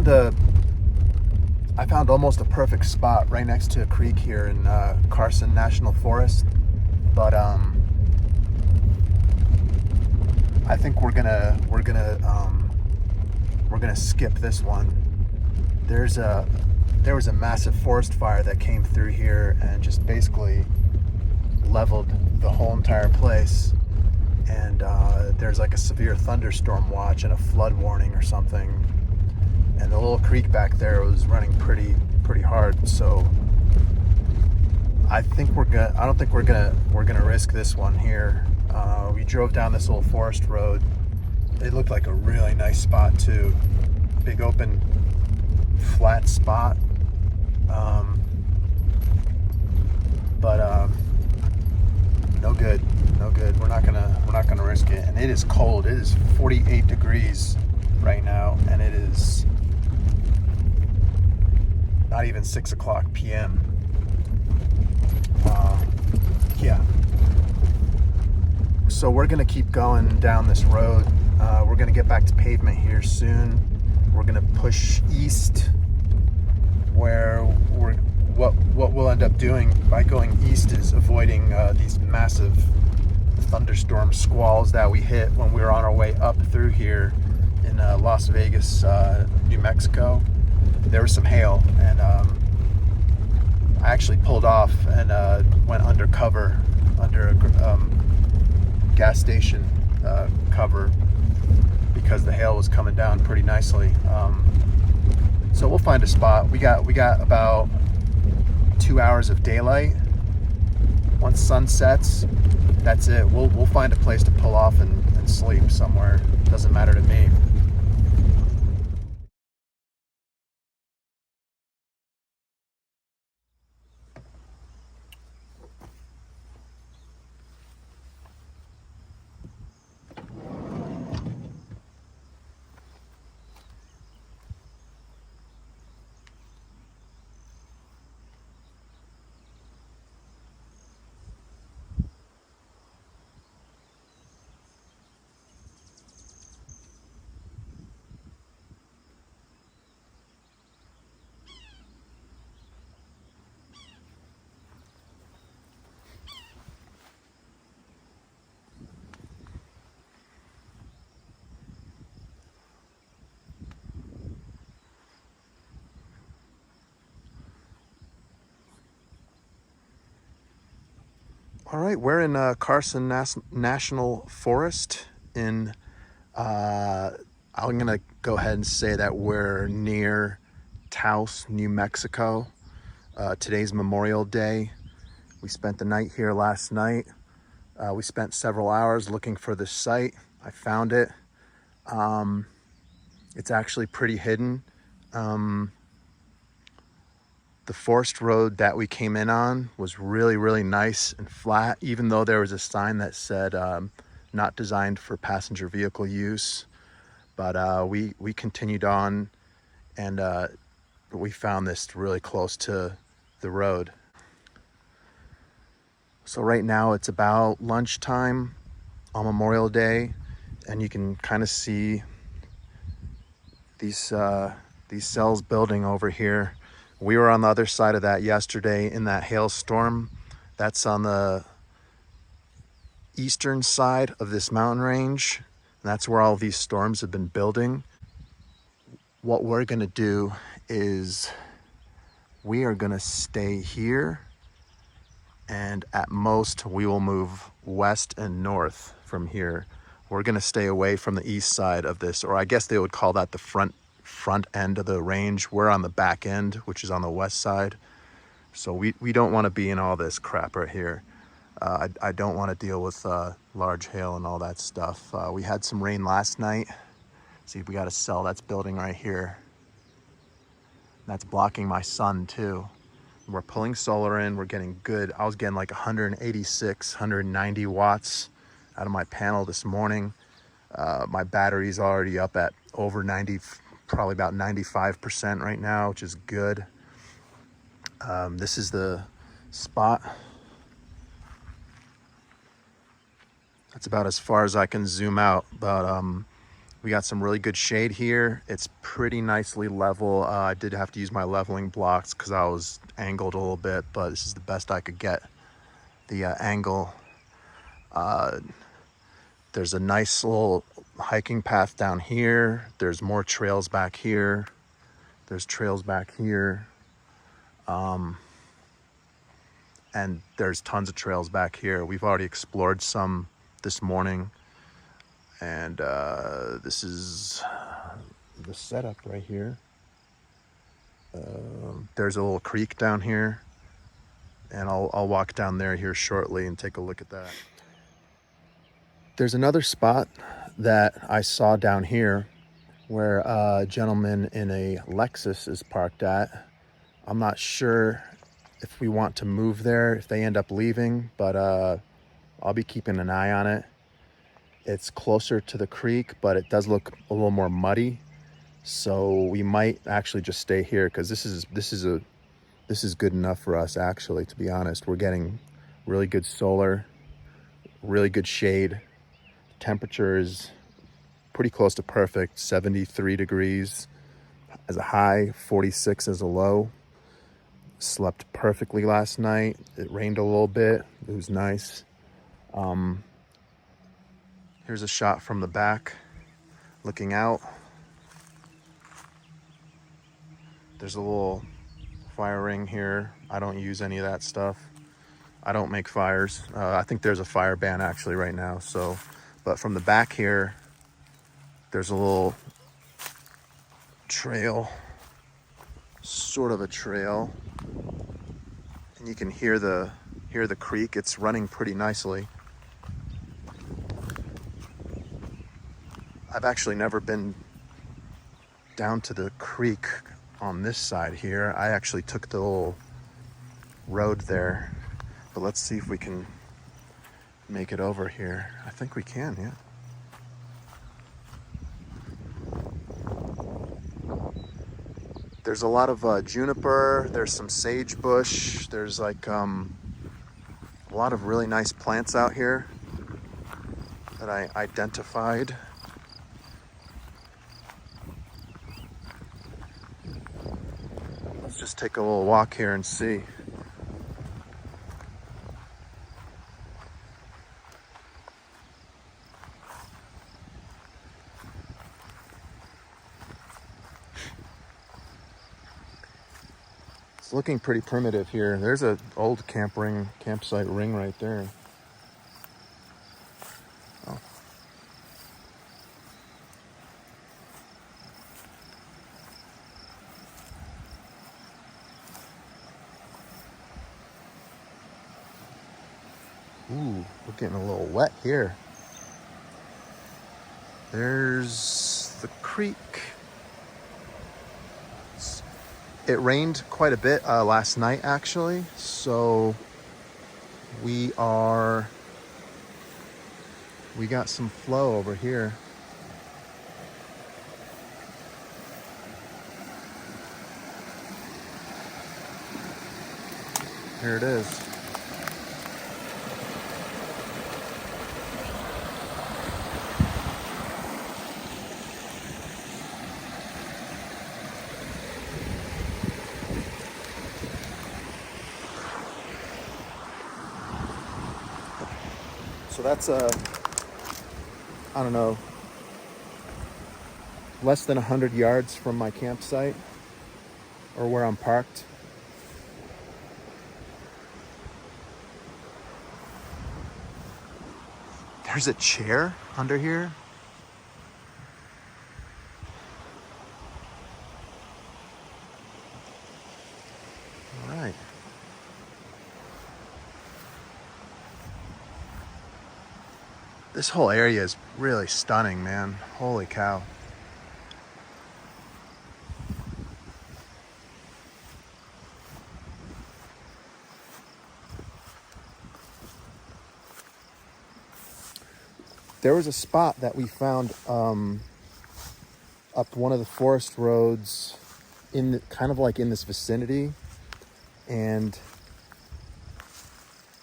I found almost a perfect spot right next to a creek here in Carson National Forest, but I think we're gonna skip this one. There was a massive forest fire that came through here and just basically leveled the whole entire place. And there's like a severe thunderstorm watch and a flood warning or something. And the little creek back there was running pretty hard. So I don't think we're gonna risk this one here. We drove down this little forest road. It looked like a really nice spot too. Big open flat spot. But no good. We're not gonna risk it. And it is cold. It is 48 degrees right now, and it is not even 6 o'clock p.m. Yeah. So we're gonna keep going down this road. We're gonna get back to pavement here soon. We're gonna push east, where what we'll end up doing by going east is avoiding these massive thunderstorm squalls that we hit when we were on our way up through here in Las Vegas, New Mexico. There was some hail, and I actually pulled off and went undercover under a gas station cover because the hail was coming down pretty nicely. So we'll find a spot. We got about 2 hours of daylight. Once sun sets, that's it. We'll find a place to pull off and sleep somewhere. Doesn't matter to me. All right, we're in Carson National Forest in, I'm gonna go ahead and say that we're near Taos, New Mexico. Today's Memorial Day. We spent the night here last night. We spent several hours looking for this site. I found it. It's actually pretty hidden. The forest road that we came in on was really nice and flat, even though there was a sign that said not designed for passenger vehicle use. But we continued on, and we found this really close to the road. So right now it's about lunchtime on Memorial Day, and you can kind of see these cells building over here. We were on the other side of that yesterday in that hailstorm. That's on the eastern side of this mountain range. And that's where all these storms have been building. What we're gonna do is we are gonna stay here, and at most we will move west and north from here. We're gonna stay away from the east side of this, or I guess they would call that the front end of the range. We're on the back end, which is on the west side. So we don't want to be in all this crap right here. I don't want to deal with large hail and all that stuff. We had some rain last night. See, we got a cell that's building right here. That's blocking my sun too. We're pulling solar in. We're getting good. I was getting like 186, 190 watts out of my panel this morning. My battery's already up at over 90, probably about 95% right now, which is good. This is the spot. That's about as far as I can zoom out, but We got some really good shade here. It's pretty nicely level. I did have to use my leveling blocks because I was angled a little bit, but this is the best I could get. The angle. There's a nice little hiking path down here. There's more trails back here. There's trails back here. And there's tons of trails back here. We've already explored some this morning. And this is the setup right here. There's a little creek down here, and I'll walk down there here shortly and take a look at that. There's another spot that I saw down here where a gentleman in a Lexus is parked at. I'm not sure if we want to move there, if they end up leaving, but I'll be keeping an eye on it. It's closer to the creek, but it does look a little more muddy. So we might actually just stay here because this is good enough for us, actually, to be honest. We're getting really good solar, really good shade. Temperature is pretty close to perfect, 73 degrees as a high, 46 as a low. Slept perfectly last night. It rained a little bit. It was nice. Here's a shot from the back, looking out. There's a little fire ring here. I don't use any of that stuff. I don't make fires. I think there's a fire ban actually right now. So, but from the back here, there's a little trail, sort of a trail, and you can hear the creek. It's running pretty nicely. I've actually never been down to the creek on this side here. I actually took the little road there, but let's see if we can make it over here. I think we can, yeah. There's a lot of juniper, there's some sagebush, there's like a lot of really nice plants out here that I identified. Let's just take a little walk here and see. It's looking pretty primitive here. There's an old campsite ring right there. Oh. Ooh, we're getting a little wet here. There's the creek. It rained quite a bit last night, actually. So we got some flow over here. Here it is. So that's I don't know, less than 100 yards from my campsite or where I'm parked. There's a chair under here. All right. This whole area is really stunning, man. Holy cow. There was a spot that we found up one of the forest roads kind of like in this vicinity, and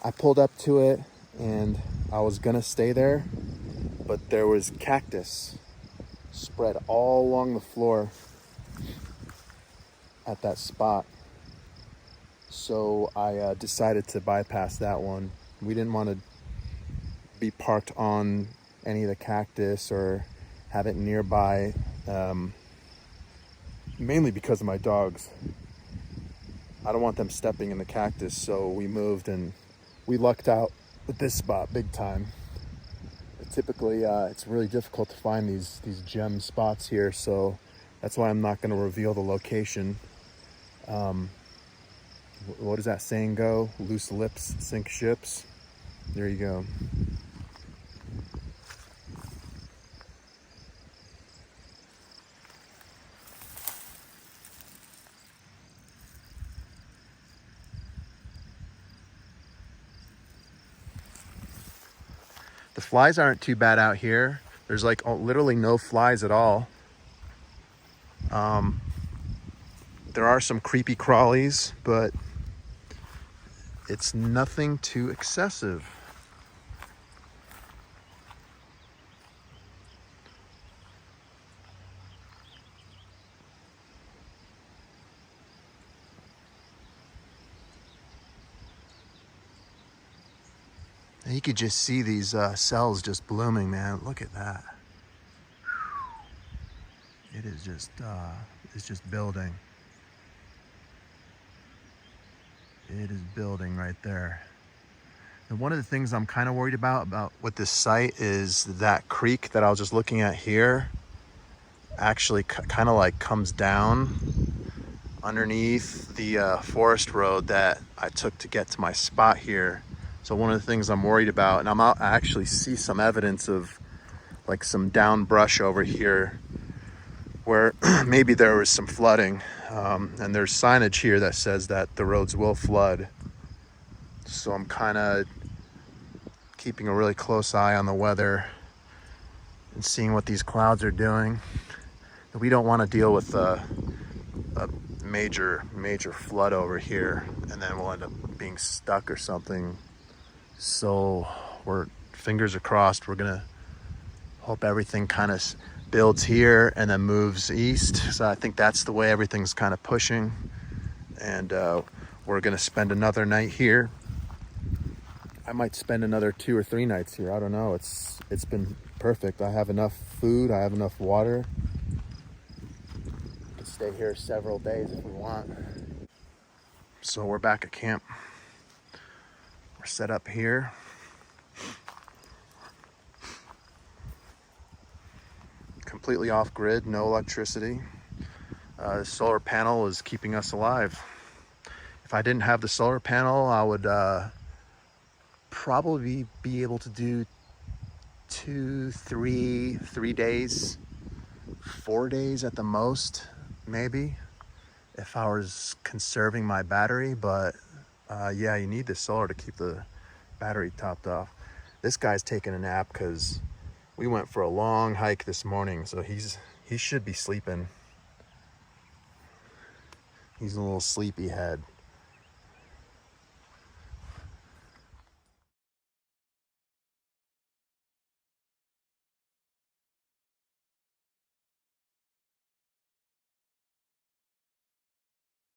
I pulled up to it and I was gonna stay there, but there was cactus spread all along the floor at that spot. So I decided to bypass that one. We didn't want to be parked on any of the cactus or have it nearby, mainly because of my dogs. I don't want them stepping in the cactus, so we moved and we lucked out with this spot big time. But typically, it's really difficult to find these gem spots here, so that's why I'm not going to reveal the location. What does that saying go? Loose lips sink ships. There you go. The flies aren't too bad out here. There's like literally no flies at all. There are some creepy crawlies, but it's nothing too excessive. And you could just see these cells just blooming, man. Look at that. It is just, it's just building. It is building right there. And one of the things I'm kind of worried about with this site is that creek that I was just looking at here actually kind of like comes down underneath the forest road that I took to get to my spot here. So one of the things I'm worried about, and I actually see some evidence of like some down brush over here where maybe there was some flooding. And there's signage here that says that the roads will flood. So I'm kind of keeping a really close eye on the weather and seeing what these clouds are doing. We don't want to deal with a major flood over here, and then we'll end up being stuck or something. So we're fingers are crossed. We're gonna hope everything kind of builds here and then moves east. So I think that's the way everything's kind of pushing, and we're gonna spend another night here. I might spend another 2 or 3 nights here. I don't know. It's been perfect. I have enough food. I have enough water. We can stay here several days if we want. So we're back at camp. We're set up here. Completely off grid, no electricity. The solar panel is keeping us alive. If I didn't have the solar panel, I would probably be able to do 3 days, 4 days at the most, maybe, if I was conserving my battery. But yeah, you need the solar to keep the battery topped off. This guy's taking a nap because we went for a long hike this morning, so he should be sleeping. He's a little sleepyhead.